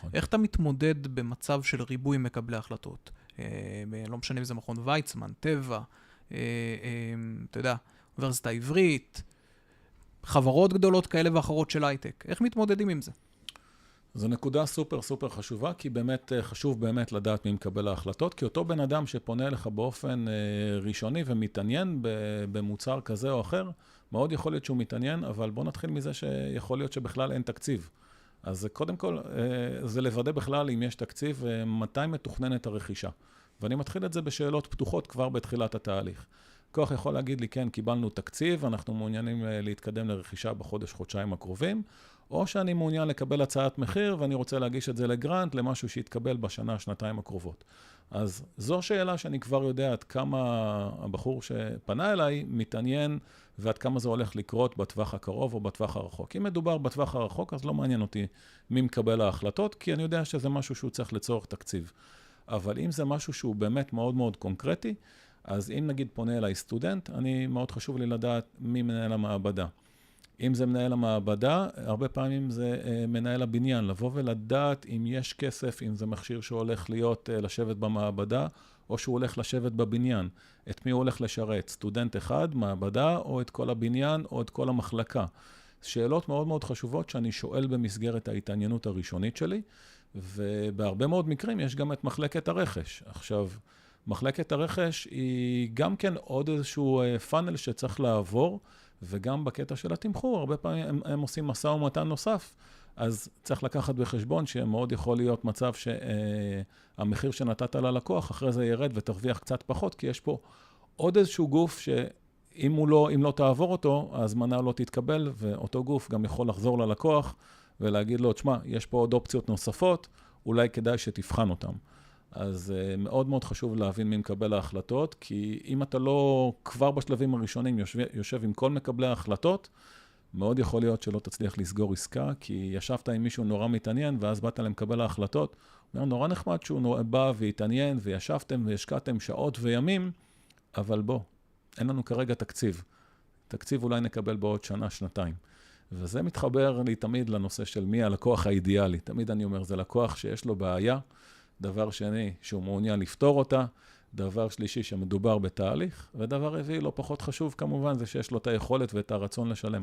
נכון. איך אתה מתמודד במצב של ריבוי מקבלי החלטות? לא משנה אם זה מכון ויצמן, טבע, אתה יודע, אוניברסיטה העברית, חברות גדולות כאלה ואחרות של הייטק. איך מתמודדים עם זה? זו נקודה סופר סופר חשובה, כי באמת חשוב באמת לדעת מי מקבל ההחלטות, כי אותו בן אדם שפונה אליך באופן ראשוני ומתעניין במוצר כזה או אחר, מאוד יכול להיות שהוא מתעניין, אבל בוא נתחיל מזה שיכול להיות שבכלל אין תקציב. אז קודם כל, זה לוודא בכלל אם יש תקציב, מתי מתוכננת הרכישה. ואני מתחיל את זה בשאלות פתוחות כבר בתחילת התהליך. כוח יכול להגיד לי, כן, קיבלנו תקציב, אנחנו מעוניינים להתקדם לרכישה בחודש-חודשיים הקרובים, או שאני מעוניין לקבל הצעת מחיר, ואני רוצה להגיש את זה לגרנט, למשהו שיתקבל בשנה, שנתיים הקרובות. אז זו שאלה שאני כבר יודע עד כמה הבחור שפנה אליי מתעניין, ועד כמה זה הולך לקרות בטווח הקרוב או בטווח הרחוק. אם מדובר בטווח הרחוק, אז לא מעניין אותי מי מקבל ההחלטות, כי אני יודע שזה משהו שהוא צריך לצורך תקציב. אבל אם זה משהו שהוא באמת מאוד מאוד קונקרטי, אז אם נגיד פונה אליי סטודנט, מאוד חשוב לי לדעת מי מנהל המעבדה. אם זה מנהל המעבדה, הרבה פעמים זה מנהל הבניין, לבוא ולדעת אם יש כסף, אם זה מכשיר שהולך לשבת במעבדה, או שהוא הולך לשבת בבניין. את מי הוא הולך לשרת? סטודנט אחד, מעבדה, או את כל הבניין, או את כל המחלקה. שאלות מאוד מאוד חשובות שאני שואל במסגרת ההתעניינות הראשונית שלי, ובהרבה מאוד מקרים יש גם את מחלקת הרכש. עכשיו, מחלקת הרכש היא גם כן עוד איזשהו פאנל שצריך לעבור, וגם בקטע של התמחור, הרבה פעמים הם עושים מסע ומתן נוסף, אז צריך לקחת בחשבון שמאוד יכול להיות מצב שהמחיר שנתת ללקוח, אחרי זה ירד ותרוויח קצת פחות, כי יש פה עוד איזשהו גוף שאם לא תעבור אותו, ההזמנה לא תתקבל, ואותו גוף גם יכול לחזור ללקוח ולהגיד לו, תשמע, יש פה עוד אופציות נוספות, אולי כדאי שתבחן אותם. אז מאוד מאוד חשוב להבין מי מקבל ההחלטות, כי אם אתה לא כבר בשלבים הראשונים יושב עם כל מקבלי ההחלטות, מאוד יכול להיות שלא תצליח לסגור עסקה, כי ישבת עם מישהו נורא מתעניין, ואז באת למקבל ההחלטות. נורא נחמד שהוא בא והתעניין, וישבתם והשקעתם שעות וימים, אבל בוא, אין לנו כרגע תקציב. תקציב אולי נקבל בעוד שנה, שנתיים. וזה מתחבר לי תמיד לנושא של מי הלקוח האידיאלי. תמיד אני אומר, זה לקוח שיש לו בעיה, דבר שני, שהוא מעוניין לפתור אותה, דבר שלישי, שמדובר בתהליך, ודבר רביעי, לא פחות חשוב כמובן, זה שיש לו את היכולת ואת הרצון לשלם.